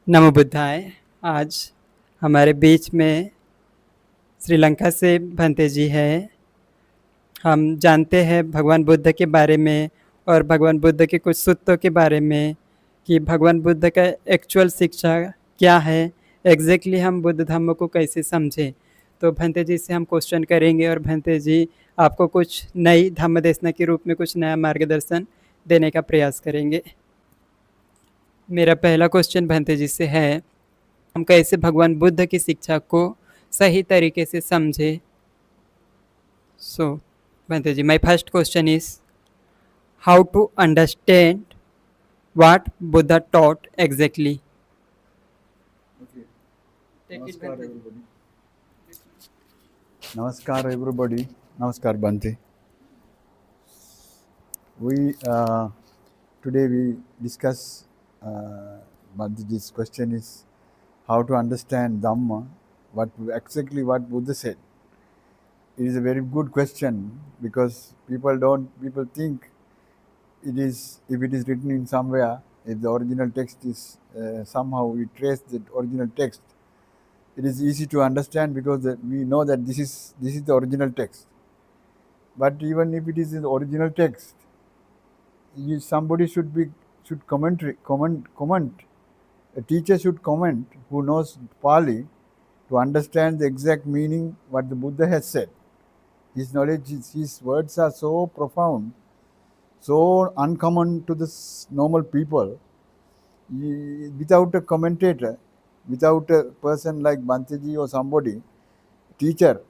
नमो बुद्धाय। आज हमारे बीच में श्रीलंका से भंते जी हैं। हम जानते हैं भगवान बुद्ध के बारे में और भगवान बुद्ध के कुछ सूत्रों के बारे में कि भगवान बुद्ध का एक्चुअल शिक्षा क्या है, एग्जैक्टली हम बुद्ध धम्म को कैसे समझें। तो भंते जी से हम क्वेश्चन करेंगे और भंते जी आपको कुछ नई धम्म देशना के रूप में कुछ नया मार्गदर्शन देने का प्रयास करेंगे। मेरा पहला क्वेश्चन भंते जी से है, हम कैसे भगवान बुद्ध की शिक्षा को सही तरीके से समझे। सो Bhante ji, my first question is how to understand what Buddha taught exactly. Okay. Take it, Namaskar, Bhante ji. everybody. Namaskar, everybody. Namaskar, Bhante. We today we discuss. Bhanteji's question is how to understand Dhamma. What Buddha said. It is a very good question because people think it is, if it is written in somewhere, if the original text is somehow we trace the original text, it is easy to understand because we know that this is the original text. But even if it is in the original text, somebody should comment. A teacher should comment who knows Pali to understand the exact meaning what the Buddha has said. His knowledge, his words are so profound, so uncommon to the normal people. Without a commentator, without a person like Bhanteji or somebody, teacher,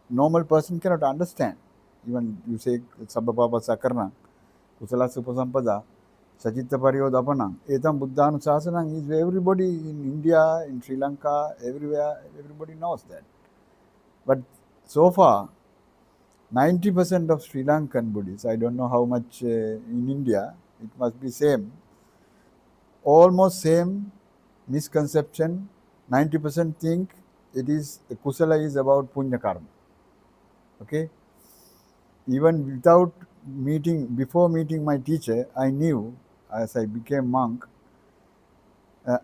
normal person cannot understand. Even you say Sabbapapa Sakarna, Kusala Supasampada, Sachitta Pariyodapana, Etam Buddhanu Sasanam is everybody in India, in Sri Lanka, everywhere, everybody knows that. But so far, 90% of Sri Lankan Buddhists, I don't know how much in India, it must be same, almost same misconception. 90% think it is Kusala is about Punya Karma. Okay? Even before meeting my teacher, I knew, as I became monk,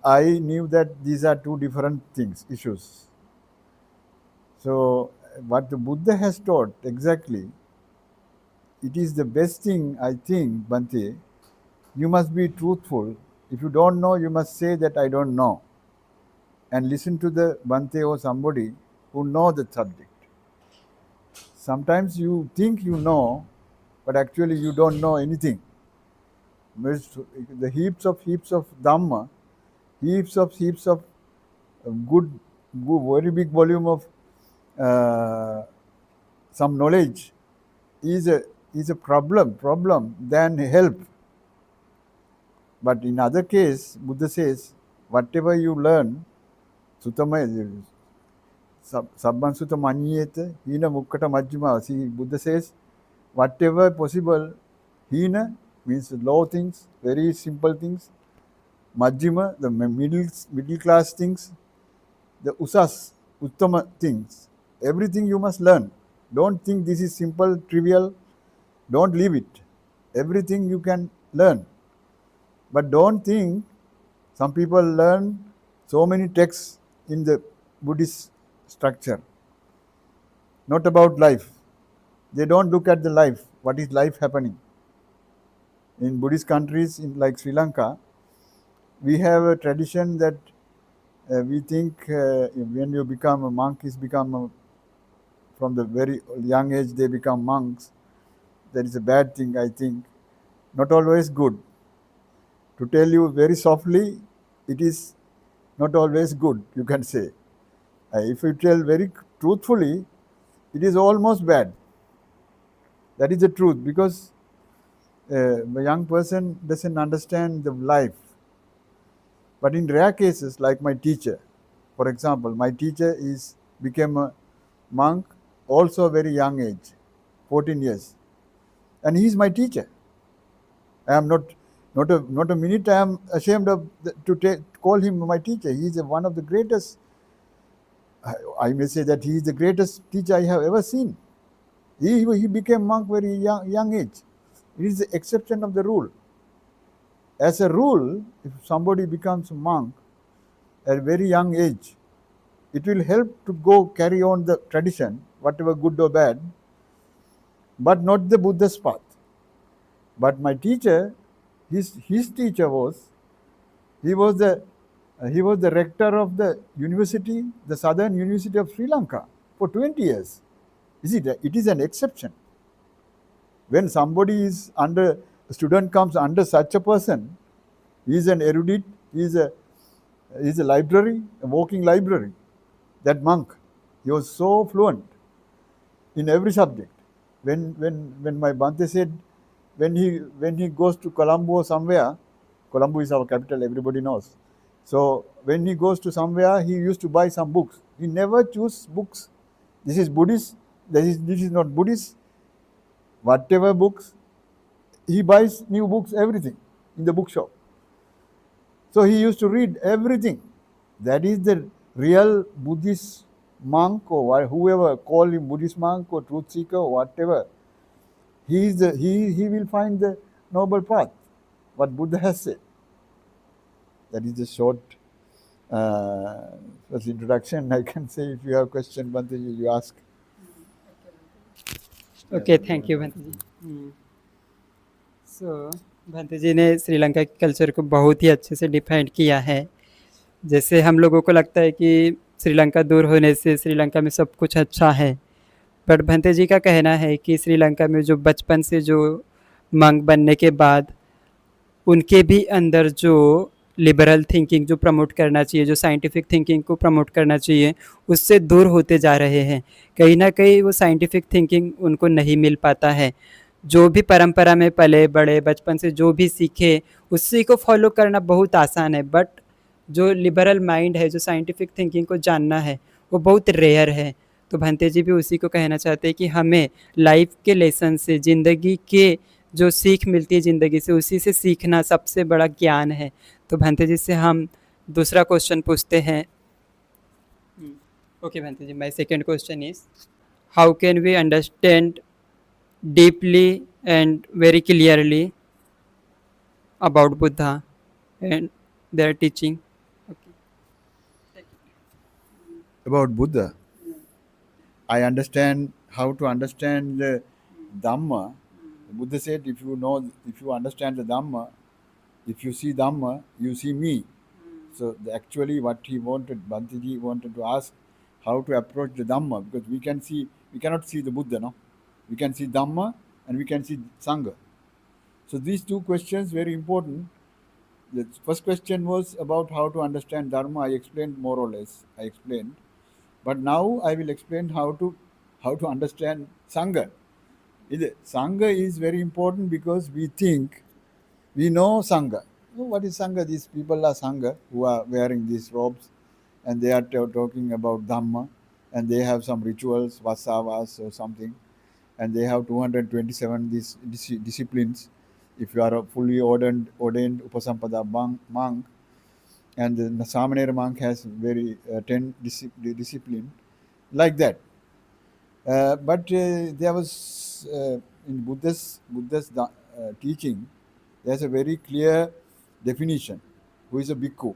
I knew that these are two different things, issues. So what the Buddha has taught exactly, it is the best thing, I think, Bhante. You must be truthful. If you don't know, you must say that I don't know. And listen to the Bhante or somebody who know the subject. Sometimes you think you know, but actually you don't know anything. The heaps of Dhamma, heaps of good, very big volume of some knowledge is a problem than help. But in other case, Buddha says, whatever you learn, Sabban Sutta Manyeta, Hina Mukkata Majjima. See, Buddha says, whatever possible, Hina means low things, very simple things, Majjima, the middle class things, the Usas, Uttama things, everything you must learn. Don't think this is simple, trivial, don't leave it. Everything you can learn. But don't think some people learn so many texts in the Buddhist structure, not about life. They don't look at the life, what is life happening. In Buddhist countries like Sri Lanka, we have a tradition that we think when you become a monk, from the very young age they become monks. That is a bad thing, I think. Not always good. To tell you very softly, it is not always good, you can say. If you tell very truthfully, it is almost bad. That is the truth, because the young person doesn't understand the life. But in rare cases, like my teacher, for example, my teacher became a monk also a very young age, 14 years. And he is my teacher. I am not a minute I am ashamed to call him my teacher. He is one of the greatest, I may say that he is the greatest teacher I have ever seen. He became monk very young age. It is the exception of the rule. As a rule, if somebody becomes a monk, at a very young age. It will help to go carry on the tradition, whatever good or bad, but not the Buddha's path. But my teacher, his teacher was, he was the he was the rector of the university, the Southern University of Sri Lanka, for 20 years. You see, it is an exception. When somebody is under, a student comes under such a person, he is an erudite, he is a library, a walking library. That monk, he was so fluent in every subject. When my Bhante said, when he goes to Colombo or somewhere, Colombo is our capital, everybody knows. So when he goes to somewhere, he used to buy some books. He never choose books. This is Buddhist. This is not Buddhist. Whatever books, he buys new books, everything in the bookshop. So he used to read everything. That is the real Buddhist monk, or whoever call him Buddhist monk or truth seeker or whatever. He will find the noble path, what Buddha has said. That is the short first introduction. I can say, if you have question, Bhante, you ask. Okay, thank you Bhante ji. So Bhante ji ने श्रीलंका के culture को बहुत ही अच्छे से define किया है। जैसे हम लोगों को लगता है कि श्रीलंका दूर होने से श्रीलंका में सब कुछ अच्छा है, बट भंते जी का कहना है कि श्रीलंका में जो बचपन से जो मंक बनने के बाद उनके भी अंदर जो लिबरल थिंकिंग जो प्रमोट करना चाहिए, जो साइंटिफिक थिंकिंग को प्रमोट करना चाहिए, उससे दूर होते जा रहे हैं। कहीं ना कहीं वो साइंटिफिक थिंकिंग उनको नहीं मिल पाता है। जो भी परंपरा में पले बड़े, बचपन से जो भी सीखे, उसी को फॉलो करना बहुत आसान है, बट जो लिबरल माइंड है, जो साइंटिफिक थिंकिंग को जानना है, वो बहुत रेयर है। तो भंते जी भी उसी को कहना चाहते हैं कि हमें लाइफ के लेसन से, ज़िंदगी के जो सीख मिलती है ज़िंदगी से, उसी से सीखना सबसे बड़ा ज्ञान है। तो भंते जी से हम दूसरा क्वेश्चन पूछते हैं। Okay Bhante ji, my second question is, how can we understand deeply and very clearly about Buddha and their teaching? About Buddha, I understand how to understand the Dhamma. Buddha said, if you understand the Dhamma, if you see Dhamma, you see me. So actually what he wanted, Bhanteji wanted to ask, how to approach the Dhamma, because we cannot see the Buddha, no? We can see Dhamma and we can see Sangha. So these two questions very important. The first question was about how to understand Dharma. I explained more or less. But now I will explain how to understand Sangha. Sangha is very important because we think we know Sangha. Oh, what is Sangha? These people are Sangha who are wearing these robes and they are talking about Dhamma and they have some rituals, vasavas or something, and they have 227 these disciplines. If you are a fully ordained Upasampada monk, and the Samanera monk has very 10 discipline, like that. But there was in Buddha's teaching, there's a very clear definition. Who is a bhikkhu?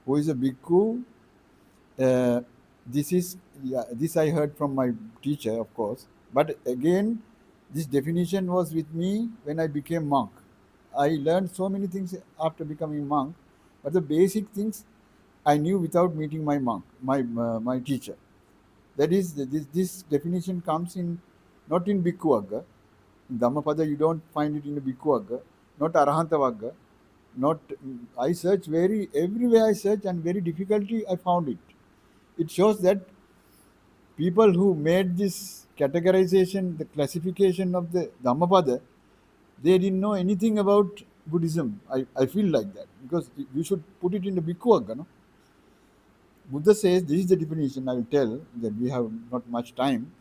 Who is a bhikkhu? This I heard from my teacher, of course. But again, this definition was with me when I became monk. I learned so many things after becoming monk, but the basic things I knew without meeting my monk, my teacher. That is, this definition comes in not in Bhikkhu Agga. In Dhammapada, you don't find it in the Bhikkhu Agga, not Arahanta Vagga. Not, I search everywhere I search, and very difficultly I found it. It shows that people who made this categorization, the classification of the Dhammapada, they didn't know anything about Buddhism. I feel like that, because you should put it in the Bhikkhu Agga, no? Buddha says, this is the definition. I will tell that we have not much time.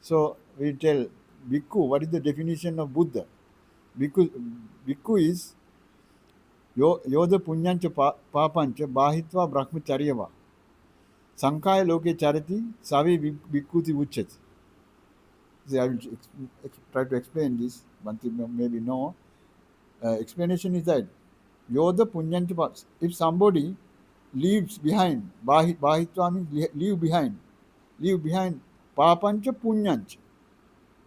So we will tell Bhikkhu, what is the definition of Buddha? Bhikkhu is Yoda punyancha papancha bahitva brahmacharyava sankaya loke charati savi bhikkhuti uchyati. See, I will try to explain this. Bhante maybe no. Explanation is that Yoda punyancha, if somebody leaves behind. Bahitva means leave behind. Leave behind papancha punyancha.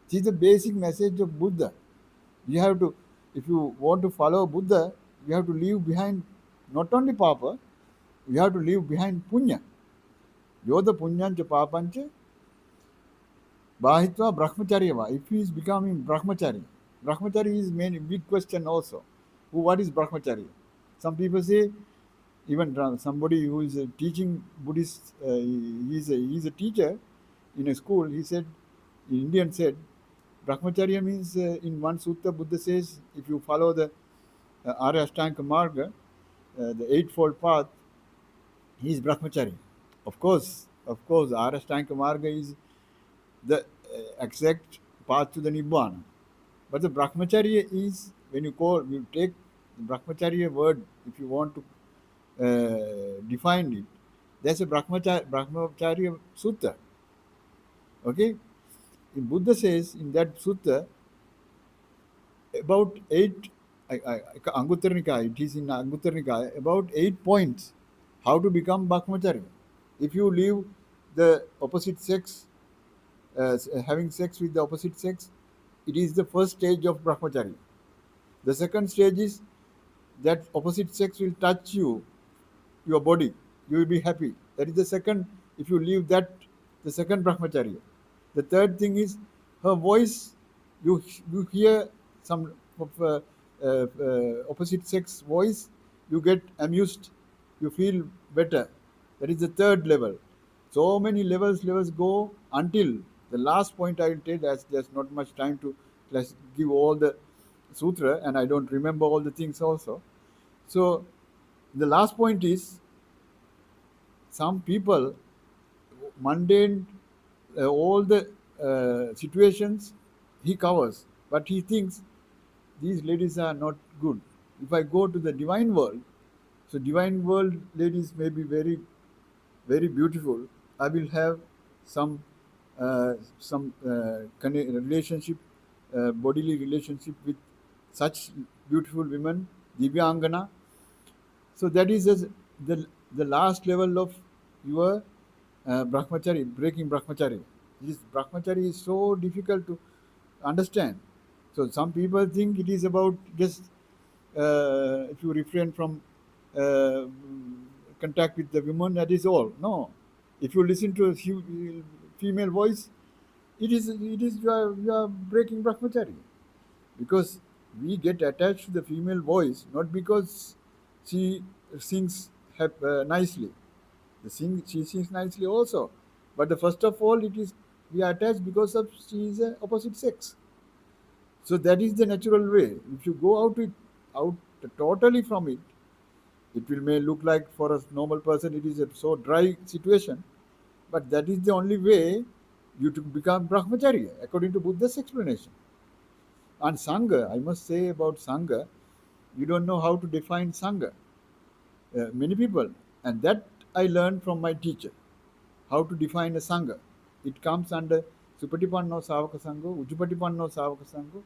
This is the basic message of Buddha. You have to, if you want to follow Buddha, you have to leave behind not only papa, you have to leave behind punya. Yoda punyancha papancha bahitva brahmacharyava. If he is becoming brahmachari, brahmachari is main big question also. What is brahmacharya? Some people say, even somebody who is teaching Buddhist, he is a teacher in a school. He said, Indian said, brahmacharya means in one sutta Buddha says, if you follow the Arya Ashtanga Marga, the eightfold path, he is brahmachari. Of course, Arya Ashtanga Marga is the exact path to the Nibbana. But the brahmacharya is, when you take the brahmacharya word, if you want to define it, there's a brahmacharya sutta. Okay? In Buddha says in that sutta, about 8, Anguttara Nikaya, it is in Anguttara Nikaya, about 8 points how to become brahmacharya. If you leave the opposite sex, having sex with the opposite sex, it is the first stage of brahmacharya. The second stage is that opposite sex will touch you, your body, you will be happy. That is the second, if you leave that, the second brahmacharya. The third thing is her voice, you hear some of opposite sex voice, you get amused, you feel better. That is the third level. So many levels go until the last point I will tell, as there's not much time to give all the sutra, and I don't remember all the things also. So the last point is, some people, mundane, all the situations he covers, but he thinks these ladies are not good. If I go to the divine world, so divine world ladies may be very, very beautiful. I will have some relationship, bodily relationship with such beautiful women, Divyangana. So that is the last level of your brahmachari, breaking brahmachari. This brahmachari is so difficult to understand. So some people think it is about just if you refrain from uh, contact with the woman, that is all. No, if you listen to a female voice, it is you are breaking brahmachari, because we get attached to the female voice not because she sings nicely. She sings nicely also, but the first of all, it is we are attached because of she is a opposite sex. So that is the natural way. If you go out totally from it, it will may look like for a normal person it is a so dry situation, but that is the only way you to become brahmacharya according to Buddha's explanation. And sangha, I must say about sangha, you don't know how to define sangha. Many people, and that I learned from my teacher, how to define a sangha. It comes under Supatipanno Savaka Sangho, Ujupatipanno Savaka Sangho,